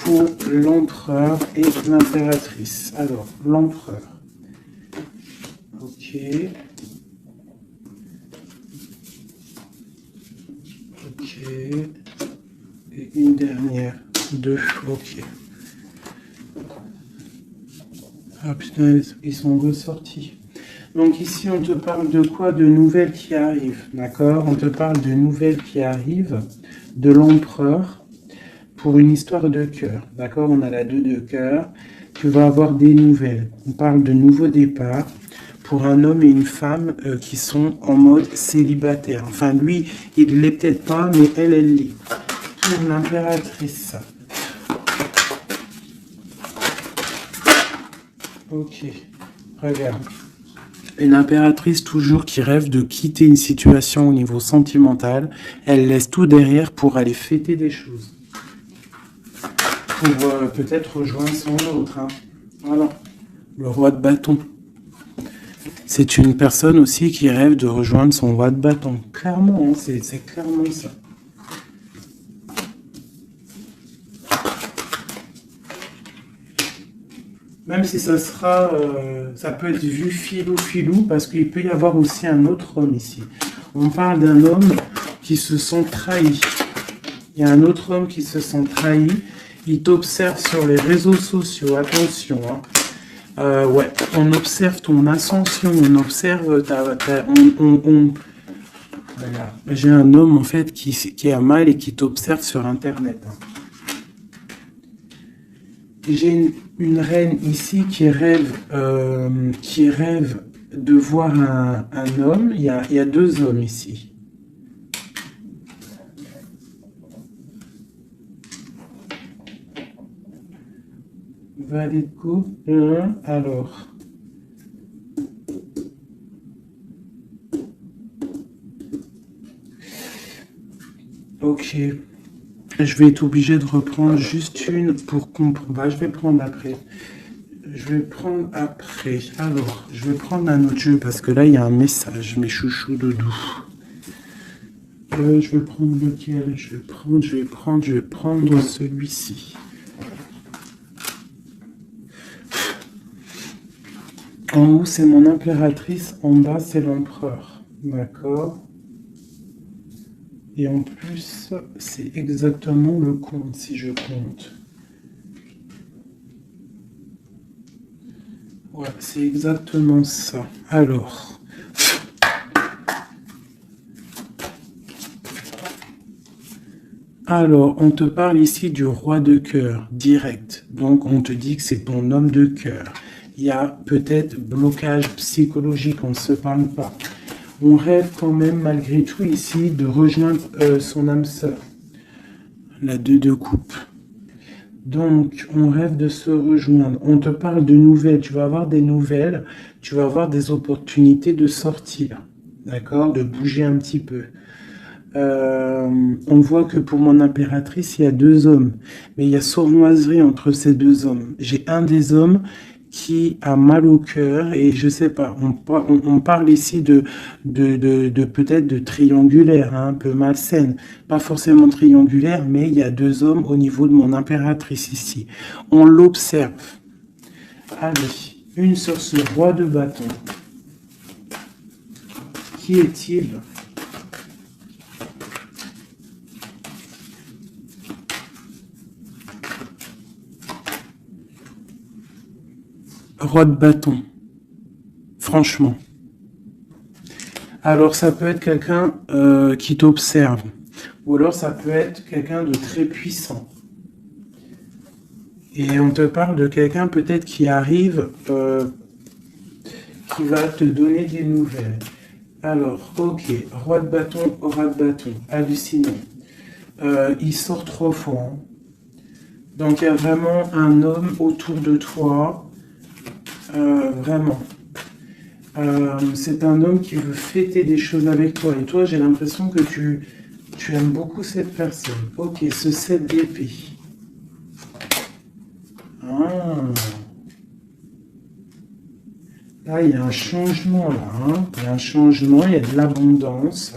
Pour l'empereur et l'impératrice. Alors, l'empereur. Ok. Ok. Et une dernière. 2. Ok. Ah putain, ils sont ressortis. Donc ici, on te parle de quoi? De nouvelles qui arrivent. D'accord? On te parle de nouvelles qui arrivent. De l'empereur. Pour une histoire de cœur. D'accord? On a la 2 de cœur. Tu vas avoir des nouvelles. On parle de nouveaux départs. pour un homme et une femme qui sont en mode célibataire. Enfin, lui, il ne l'est peut-être pas, mais elle l'est. Pour l'impératrice. Ok, regarde. Une impératrice toujours qui rêve de quitter une situation au niveau sentimental. Elle laisse tout derrière pour aller fêter des choses. Pour peut-être rejoindre son autre. Hein. Voilà. Le roi de bâton. C'est une personne aussi qui rêve de rejoindre son roi de bâton. Clairement, hein, c'est clairement ça. Même si ça sera, ça peut être vu filou, parce qu'il peut y avoir aussi un autre homme ici. On parle d'un homme qui se sent trahi. Il y a un autre homme qui se sent trahi. Il t'observe sur les réseaux sociaux. Attention, hein. Ouais, on observe ton ascension, on observe voilà. J'ai un homme en fait qui a mal et qui t'observe sur internet. Hein. J'ai une reine ici qui rêve de voir un homme. Il y a deux hommes ici. Valet de coupe. Alors. Ok. Je vais être obligé de reprendre juste une pour comprendre. Bah, je vais prendre après. Alors, je vais prendre un autre jeu parce que là, il y a un message. Mes chouchous doudou. Je vais prendre lequel? Je vais prendre celui-ci. En haut, c'est mon impératrice. En bas, c'est l'empereur. D'accord. Et en plus, c'est exactement le compte, si je compte. Ouais, c'est exactement ça. Alors. On te parle ici du roi de cœur, direct. Donc, on te dit que c'est ton homme de cœur. Il y a peut-être blocage psychologique, on ne se parle pas. On rêve quand même, malgré tout, ici, de rejoindre son âme sœur. La 2 de coupe. Donc, on rêve de se rejoindre. On te parle de nouvelles. Tu vas avoir des nouvelles. Tu vas avoir des opportunités de sortir. D'accord? De bouger un petit peu. On voit que pour mon impératrice, il y a deux hommes. Mais il y a sournoiserie entre ces deux hommes. J'ai un des hommes qui a mal au cœur et je sais pas, on parle ici de peut-être de triangulaire, hein, un peu malsaine, pas forcément triangulaire, mais il y a deux hommes au niveau de mon impératrice ici. On l'observe. Allez, une sur ce roi de bâton. Qui est-il? Roi de bâton, franchement. Alors ça peut être quelqu'un qui t'observe, ou alors ça peut être quelqu'un de très puissant. Et on te parle de quelqu'un peut-être qui arrive, qui va te donner des nouvelles. Alors, ok, roi de bâton, aura de bâton, hallucinant. Il sort trop fort. Hein. Donc il y a vraiment un homme autour de toi. Vraiment. C'est un homme qui veut fêter des choses avec toi. Et toi, j'ai l'impression que tu aimes beaucoup cette personne. Ok, ce 7 d'épée. Ah. Là, il y a un changement, là. Hein. Il y a un changement, il y a de l'abondance.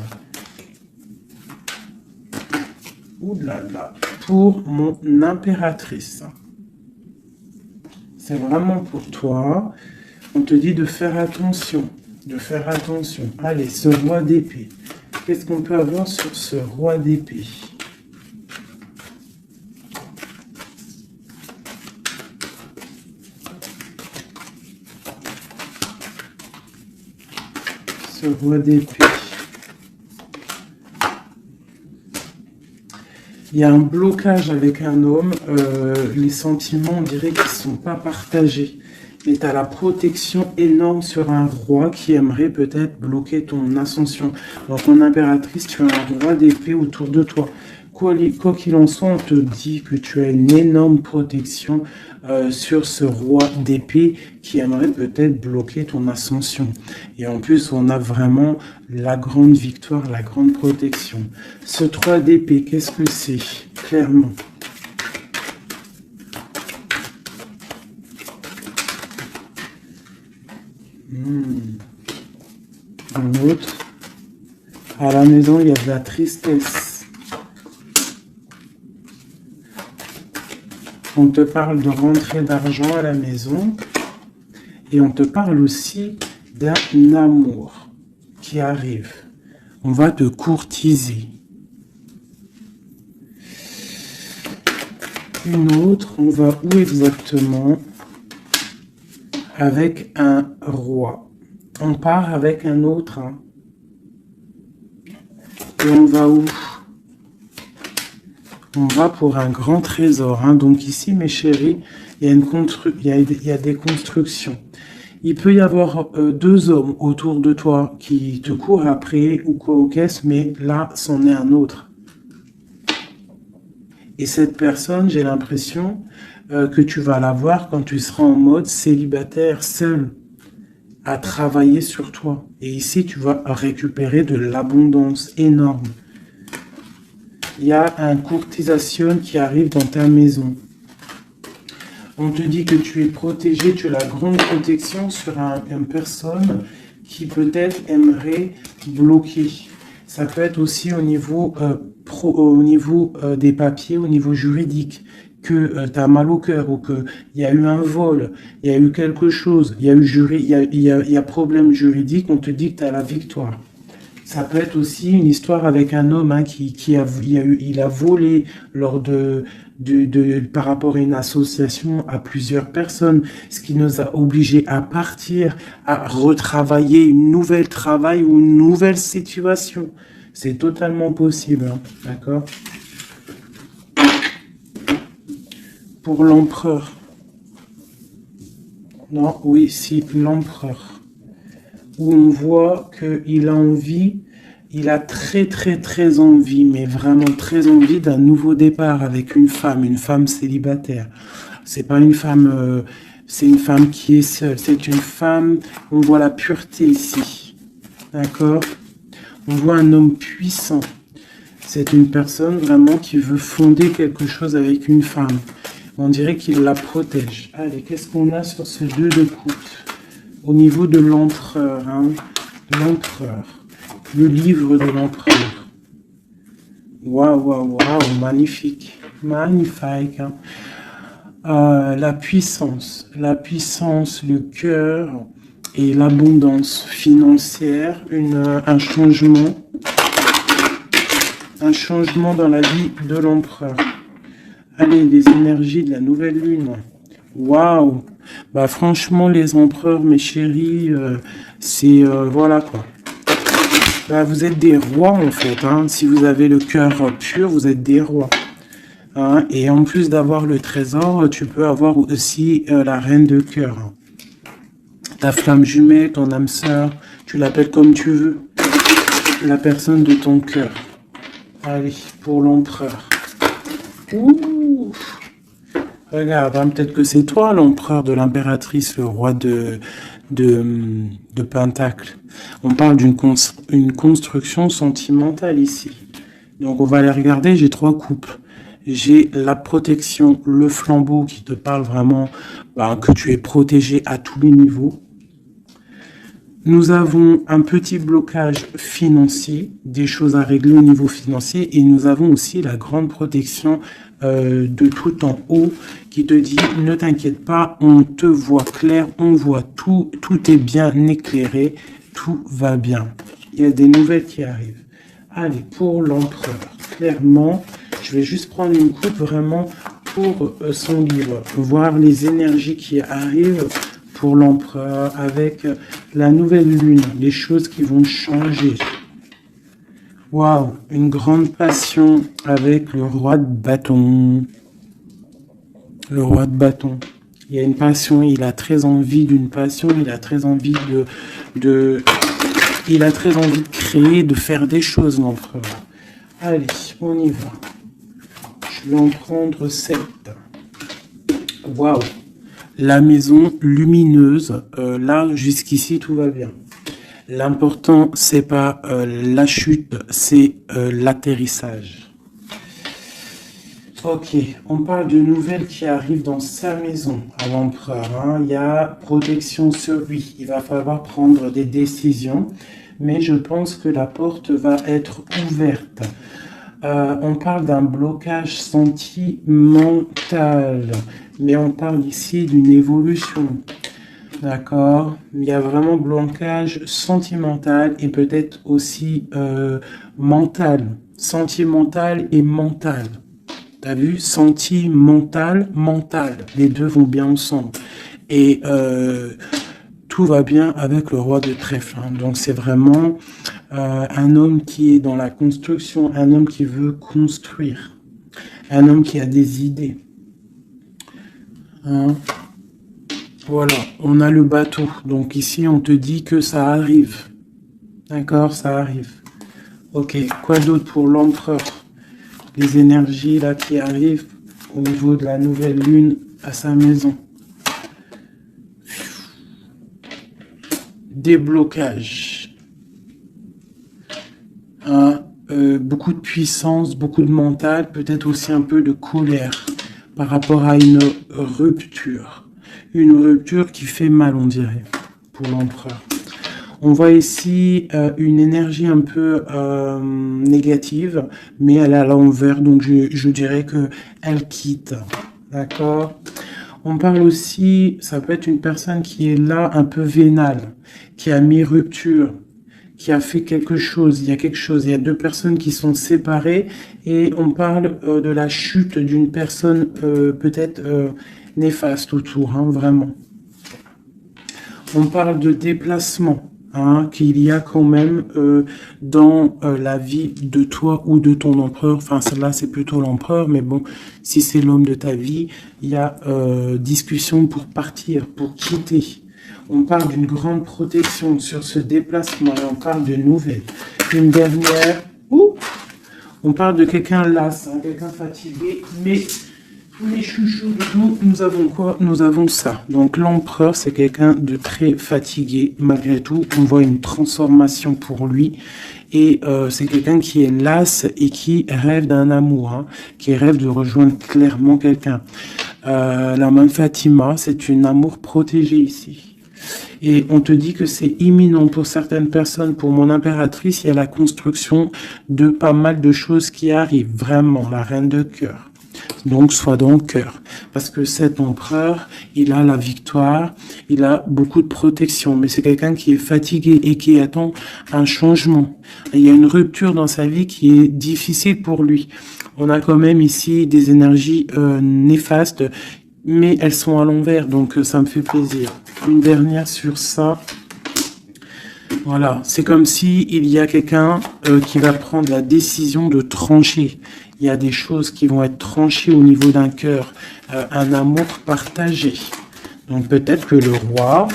Ouh là là. Pour mon impératrice. C'est vraiment pour toi. On te dit de faire attention. De faire attention. Allez, ce roi d'épée. Qu'est-ce qu'on peut avoir sur ce roi d'épée? Ce roi d'épée. Il y a un blocage avec un homme. Les sentiments, on dirait qu'ils ne sont pas partagés. Et tu as la protection énorme sur un roi qui aimerait peut-être bloquer ton ascension. Dans ton impératrice, tu as un roi d'épée autour de toi. Quoi qu'il en soit, on te dit que tu as une énorme protection sur ce roi d'épée qui aimerait peut-être bloquer ton ascension. Et en plus, on a vraiment la grande victoire, la grande protection. Ce 3 d'épée, qu'est-ce que c'est? Clairement. Un autre. À la maison, il y a de la tristesse. On te parle de rentrée d'argent à la maison. Et on te parle aussi d'un amour qui arrive. On va te courtiser. Une autre, on va où exactement? Avec un roi. On part avec un autre. Hein. Et on va où? On va pour un grand trésor. Hein. Donc ici, mes chéris, il y a des constructions. Il peut y avoir 2 hommes autour de toi qui te courent après ou quoi au caisse, mais là, c'en est un autre. Et cette personne, j'ai l'impression que tu vas la voir quand tu seras en mode célibataire, seul, à travailler sur toi. Et ici, tu vas récupérer de l'abondance énorme. Il y a un courtisation qui arrive dans ta maison. On te dit que tu es protégé, tu as la grande protection sur une personne qui peut-être aimerait bloquer. Ça peut être aussi au niveau, des papiers, au niveau juridique, que tu as mal au cœur ou qu'il y a eu un vol, il y a eu quelque chose, il y a problème juridique, on te dit que tu as la victoire. Ça peut être aussi une histoire avec un homme hein, il a volé par rapport à une association à plusieurs personnes, ce qui nous a obligés à partir, à retravailler une nouvelle travail ou une nouvelle situation. C'est totalement possible, hein, d'accord? Pour l'empereur. Non, oui, si, l'empereur. Où on voit qu'il a envie, il a très très très envie, mais vraiment très envie d'un nouveau départ avec une femme célibataire. C'est pas une femme, c'est une femme qui est seule, c'est une femme, on voit la pureté ici, d'accord? On voit un homme puissant, c'est une personne vraiment qui veut fonder quelque chose avec une femme. On dirait qu'il la protège. Allez, qu'est-ce qu'on a sur ce 2 de coupe? Au niveau de l'empereur, hein, l'empereur, le livre de l'empereur. Waouh, waouh, waouh, magnifique, magnifique. Hein. La puissance, le cœur et l'abondance financière, un changement dans la vie de l'empereur. Allez, les énergies de la nouvelle lune. Waouh! Bah franchement, les empereurs, mes chéris, c'est voilà quoi. Bah, vous êtes des rois en fait. Hein. Si vous avez le cœur pur, vous êtes des rois. Hein. Et en plus d'avoir le trésor, tu peux avoir aussi la reine de cœur. Hein. Ta flamme jumelle, ton âme sœur, tu l'appelles comme tu veux. La personne de ton cœur. Allez, pour l'empereur. Ouh! Regarde, hein, peut-être que c'est toi l'empereur de l'impératrice, le roi de Pentacle. On parle d'une construction sentimentale ici. Donc on va aller regarder, j'ai 3 coupes. J'ai la protection, le flambeau qui te parle vraiment que tu es protégé à tous les niveaux. Nous avons un petit blocage financier, des choses à régler au niveau financier, et nous avons aussi la grande protection de tout en haut qui te dit ne t'inquiète pas, on te voit clair, on voit tout, tout est bien éclairé, tout va bien. Il y a des nouvelles qui arrivent. Allez, pour l'empereur, clairement, je vais juste prendre une coupe vraiment pour son livre, voir les énergies qui arrivent pour l'empereur avec la nouvelle lune, les choses qui vont changer. Waouh, une grande passion avec le roi de bâton. Le roi de bâton. Il y a une passion, il a très envie d'une passion, il a très envie il a très envie de créer, de faire des choses, l'empereur. Allez, on y va. Je vais en prendre 7. Waouh! La maison lumineuse. Là, jusqu'ici, tout va bien. L'important, c'est pas la chute, c'est l'atterrissage. Ok, on parle de nouvelles qui arrivent dans sa maison à l'empereur. Hein. Il y a protection sur lui. Il va falloir prendre des décisions, mais je pense que la porte va être ouverte. On parle d'un blocage sentimental, mais on parle ici d'une évolution. D'accord? Il y a vraiment blocage sentimental et peut-être aussi mental. Sentimental et mental. T'as vu? Sentimental, mental. Les deux vont bien ensemble. Et tout va bien avec le roi de trèfle. Hein. Donc c'est vraiment un homme qui est dans la construction, un homme qui veut construire, un homme qui a des idées. Hein. Voilà, on a le bateau. Donc ici, on te dit que ça arrive. D'accord, ça arrive. Ok, quoi d'autre pour l'empereur? Les énergies là qui arrivent au niveau de la nouvelle lune à sa maison. Déblocage. Hein, beaucoup de puissance, beaucoup de mental, peut-être aussi un peu de colère par rapport à une rupture. Une rupture qui fait mal, on dirait, pour l'empereur. On voit ici une énergie un peu négative, mais elle est à l'envers, donc je dirais que elle quitte. D'accord? On parle aussi, ça peut être une personne qui est là un peu vénale, qui a mis rupture, qui a fait quelque chose, il y a quelque chose, il y a deux personnes qui sont séparées, et on parle de la chute d'une personne peut-être néfaste autour, hein, vraiment. On parle de déplacement. Hein, qu'il y a quand même dans la vie de toi ou de ton empereur, enfin celle-là c'est plutôt l'empereur, mais bon, si c'est l'homme de ta vie, il y a discussion pour partir, pour quitter. On parle d'une grande protection sur ce déplacement et on parle de nouvelles. Une dernière, on parle de quelqu'un las, hein, quelqu'un fatigué, mais les chouchous de nous, nous avons quoi? Nous avons ça. Donc l'empereur, c'est quelqu'un de très fatigué. Malgré tout, on voit une transformation pour lui. Et c'est quelqu'un qui est las et qui rêve d'un amour, hein, qui rêve de rejoindre clairement quelqu'un. La main de Fatima, c'est un amour protégé ici. Et on te dit que c'est imminent pour certaines personnes. Pour mon impératrice, il y a la construction de pas mal de choses qui arrivent. Vraiment, la reine de cœur. Donc, sois dans le cœur. Parce que cet empereur, il a la victoire, il a beaucoup de protection. Mais c'est quelqu'un qui est fatigué et qui attend un changement. Il y a une rupture dans sa vie qui est difficile pour lui. On a quand même ici des énergies néfastes, mais elles sont à l'envers, donc ça me fait plaisir. Une dernière sur ça. Voilà, c'est comme si il y a quelqu'un qui va prendre la décision de trancher. Il y a des choses qui vont être tranchées au niveau d'un cœur, un amour partagé. Donc peut-être que le roi,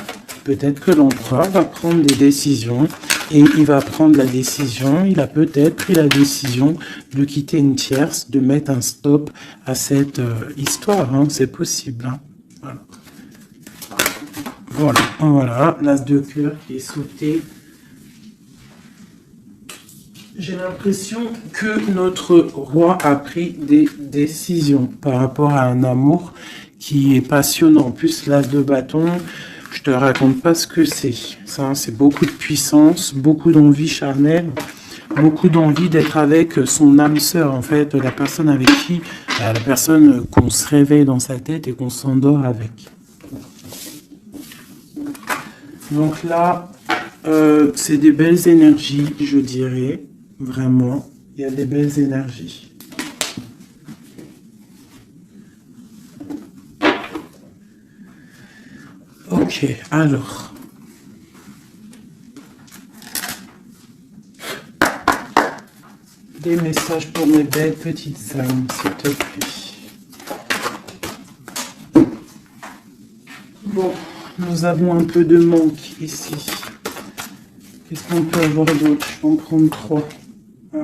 peut-être que l'empereur va prendre des décisions et il va prendre la décision, il a peut-être pris la décision de quitter une tierce, de mettre un stop à cette histoire, hein, c'est possible. Hein. Voilà, l'as de cœur qui est sauté. J'ai l'impression que notre roi a pris des décisions par rapport à un amour qui est passionnant. En plus, l'as de bâton, je te raconte pas ce que c'est. Ça, c'est beaucoup de puissance, beaucoup d'envie charnelle, beaucoup d'envie d'être avec son âme sœur, en fait, la personne avec qui, la personne qu'on se réveille dans sa tête et qu'on s'endort avec. Donc là, c'est des belles énergies, je dirais. Vraiment, il y a des belles énergies. Ok, alors. Des messages pour mes belles petites âmes, s'il te plaît. Bon, nous avons un peu de manque ici. Qu'est-ce qu'on peut avoir d'autre? Je vais en prendre 3. Ah.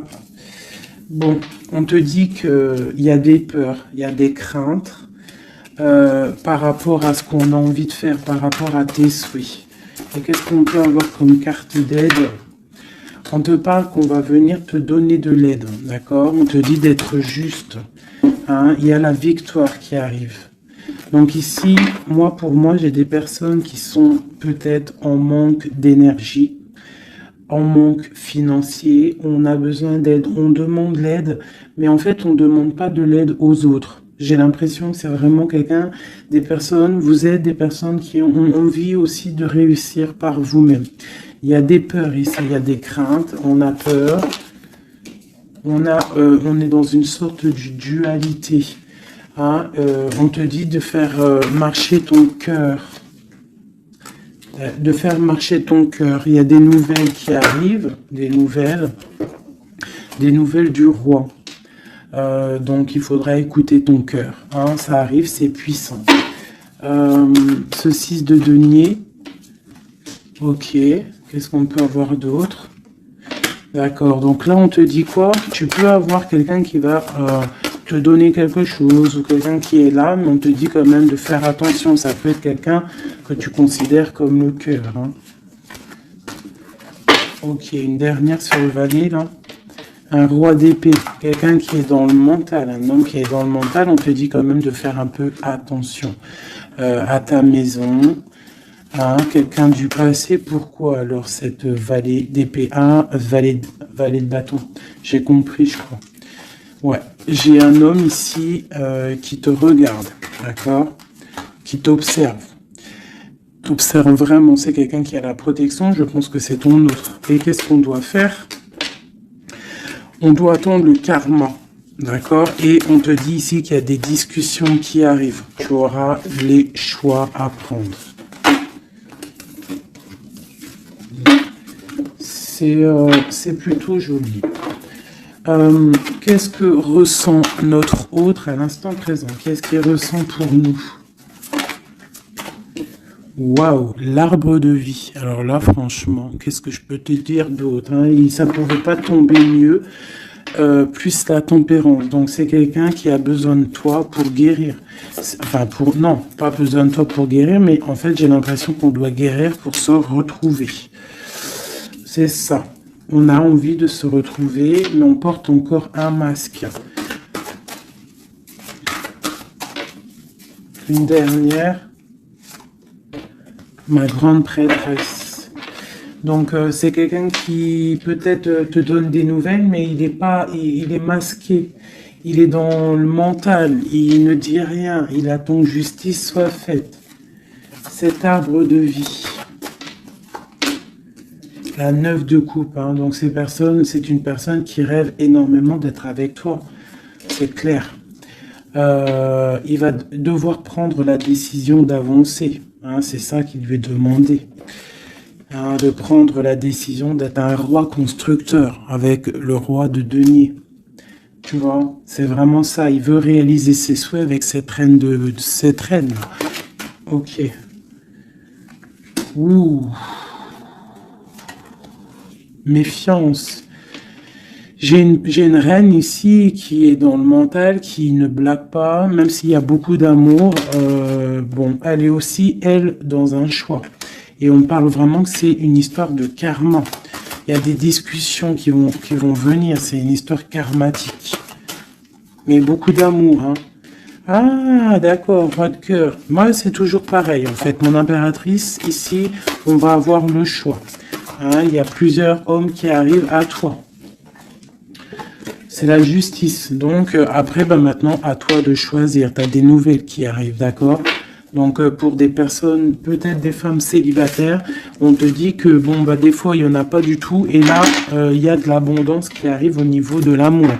Bon, on te dit qu'il y a des peurs, il y a des craintes par rapport à ce qu'on a envie de faire, par rapport à tes souhaits. Et qu'est-ce qu'on peut avoir comme carte d'aide? On te parle qu'on va venir te donner de l'aide, d'accord? On te dit d'être juste. Hein? Il y a la victoire qui arrive. Donc ici, pour moi, j'ai des personnes qui sont peut-être en manque d'énergie, en manque financier, on a besoin d'aide, on demande l'aide, mais en fait, on ne demande pas de l'aide aux autres. J'ai l'impression que c'est vraiment vous êtes des personnes qui ont envie aussi de réussir par vous-même. Il y a des peurs ici, il y a des craintes, on a peur, on est dans une sorte de dualité. Hein, on te dit de faire marcher ton cœur. De faire marcher ton cœur. Il y a des nouvelles qui arrivent, des nouvelles du roi. Donc il faudra écouter ton cœur. Hein, ça arrive, c'est puissant. Ce 6 de denier. Ok, qu'est-ce qu'on peut avoir d'autre? D'accord, donc là on te dit quoi? Tu peux avoir quelqu'un qui va te donner quelque chose ou quelqu'un qui est là, mais on te dit quand même de faire attention. Ça peut être quelqu'un que tu considères comme le cœur. Hein. Ok, une dernière sur le valet là. Un roi d'épée, quelqu'un qui est dans le mental, un homme qui est dans le mental, on te dit quand même de faire un peu attention à ta maison, à quelqu'un du passé. Pourquoi alors cette valet d'épée? Valet de bâton, j'ai compris je crois. Ouais, j'ai un homme ici qui te regarde, d'accord? Qui t'observe. T'observe vraiment, c'est quelqu'un qui a la protection, je pense que c'est ton autre. Et qu'est-ce qu'on doit faire? On doit attendre le karma, d'accord? Et on te dit ici qu'il y a des discussions qui arrivent. Tu auras les choix à prendre. C'est plutôt joli. Qu'est-ce que ressent notre autre à l'instant présent? Qu'est-ce qu'il ressent pour nous? Waouh, l'arbre de vie. Alors là, franchement, qu'est-ce que je peux te dire d'autre, hein? Ça ne pouvait pas tomber mieux. Plus la tempérance. Donc, c'est quelqu'un qui a besoin de toi pour guérir. Enfin, non, pas besoin de toi pour guérir, mais en fait, j'ai l'impression qu'on doit guérir pour se retrouver. C'est ça. On a envie de se retrouver, mais on porte encore un masque. Une dernière. Ma grande prêtresse. Donc, c'est quelqu'un qui peut-être te donne des nouvelles, mais il est masqué. Il est dans le mental. Il ne dit rien. Il attend que justice soit faite. Cet arbre de vie. La 9 de coupe. Hein. Donc, c'est une personne qui rêve énormément d'être avec toi. C'est clair. Il va devoir prendre la décision d'avancer. Hein, c'est ça qu'il lui est demandé. Hein, de prendre la décision d'être un roi constructeur avec le roi de denier. Tu vois, c'est vraiment ça. Il veut réaliser ses souhaits avec cette reine cette reine. Ok. Ouh. Méfiance. J'ai une reine ici qui est dans le mental, qui ne blague pas, même s'il y a beaucoup d'amour. Bon, elle est aussi, elle, dans un choix. Et on parle vraiment que c'est une histoire de karma. Il y a des discussions qui vont venir. C'est une histoire karmatique. Mais beaucoup d'amour, hein. Ah, d'accord, votre cœur. Moi, c'est toujours pareil, en fait. Mon impératrice, ici, on va avoir le choix. Hein, il y a plusieurs hommes qui arrivent à toi. C'est la justice. Donc, après, maintenant, à toi de choisir. Tu as des nouvelles qui arrivent, d'accord? Donc, pour des personnes, peut-être des femmes célibataires, on te dit que, bon, des fois, il n'y en a pas du tout. Et là, il y a de l'abondance qui arrive au niveau de l'amour.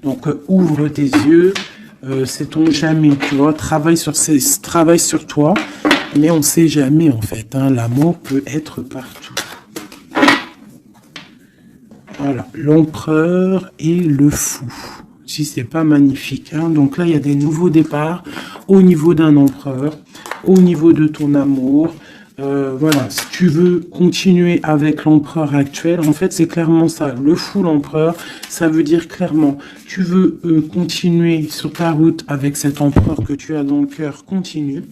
Donc, ouvre tes yeux. Sait-on jamais, tu vois? Travaille sur toi. Mais on ne sait jamais, en fait. Hein, l'amour peut être partout. Voilà, l'empereur et le fou. Si c'est pas magnifique. Hein. Donc là, il y a des nouveaux départs au niveau d'un empereur. au niveau de ton amour. Voilà, si tu veux continuer avec l'empereur actuel, en fait, c'est clairement ça. Le fou, l'empereur, ça veut dire clairement, tu veux continuer sur ta route avec cet empereur que tu as dans le cœur, continue.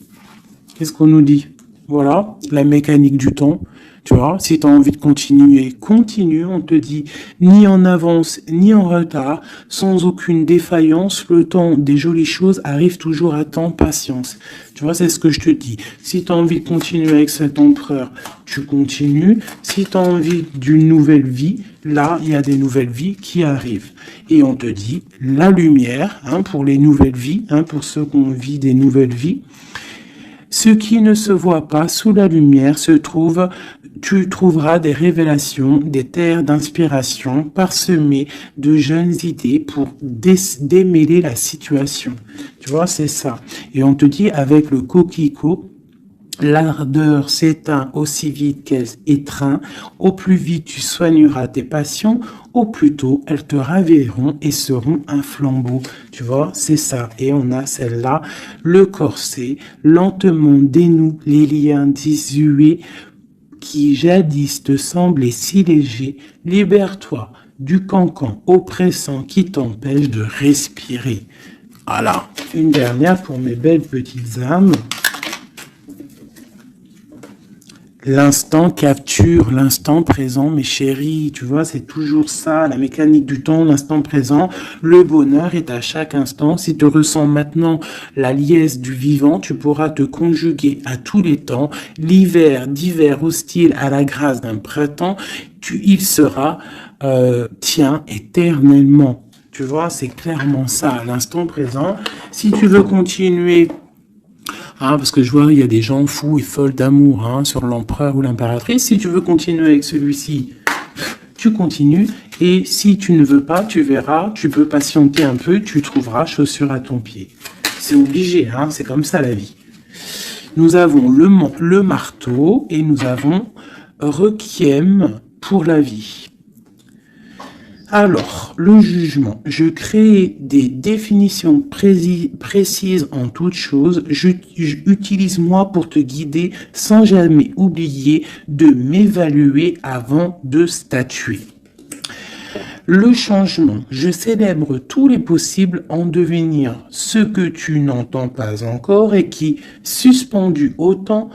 Qu'est-ce qu'on nous dit? Voilà, la mécanique du temps. Tu vois, si tu as envie de continuer, continue. On te dit ni en avance, ni en retard, sans aucune défaillance. Le temps des jolies choses arrive toujours à temps, patience. Tu vois, c'est ce que je te dis. Si tu as envie de continuer avec cet empereur, tu continues. Si tu as envie d'une nouvelle vie, là, il y a des nouvelles vies qui arrivent. Et on te dit la lumière, pour les nouvelles vies, pour ceux qui ont vit des nouvelles vies. Ce qui ne se voit pas sous la lumière tu trouveras des révélations, des terres d'inspiration parsemées de jeunes idées pour démêler la situation. Tu vois, c'est ça. Et on te dit avec le coquelicot, l'ardeur s'éteint aussi vite qu'elle étreint. Au plus vite tu soigneras tes passions, au plus tôt elles te raviront et seront un flambeau. Tu vois, c'est ça. Et on a celle-là, le corset, lentement dénoue les liens désuets qui jadis te semblaient si légers. Libère-toi du cancan oppressant qui t'empêche de respirer. Voilà, une dernière pour mes belles petites âmes. L'instant capture l'instant présent, mes chéris, tu vois, c'est toujours ça, la mécanique du temps, l'instant présent. Le bonheur est à chaque instant. Si tu ressens maintenant la liesse du vivant, tu pourras te conjuguer à tous les temps. L'hiver d'hiver hostile à la grâce d'un printemps, il sera tien éternellement. Tu vois, c'est clairement ça, l'instant présent. Si tu veux continuer... parce que je vois, il y a des gens fous et folles d'amour sur l'empereur ou l'impératrice. Si tu veux continuer avec celui-ci, tu continues. Et si tu ne veux pas, tu verras, tu peux patienter un peu, tu trouveras chaussure à ton pied. C'est obligé, c'est comme ça la vie. Nous avons le marteau et nous avons Requiem pour la vie. Alors, le jugement. Je crée des définitions précises en toutes choses. Utilise-moi pour te guider sans jamais oublier de m'évaluer avant de statuer. Le changement. Je célèbre tous les possibles en devenir ce que tu n'entends pas encore et qui, suspendu au temps,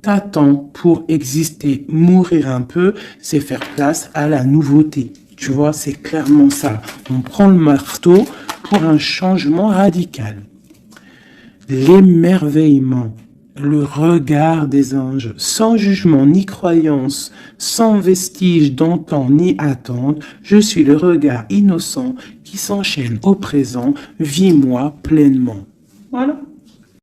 t'attend pour exister. Mourir un peu, c'est faire place à la nouveauté. Tu vois, c'est clairement ça. On prend le marteau pour un changement radical. L'émerveillement, le regard des anges, sans jugement ni croyance, sans vestige d'antan ni attente, je suis le regard innocent qui s'enchaîne au présent, vis-moi pleinement. Voilà.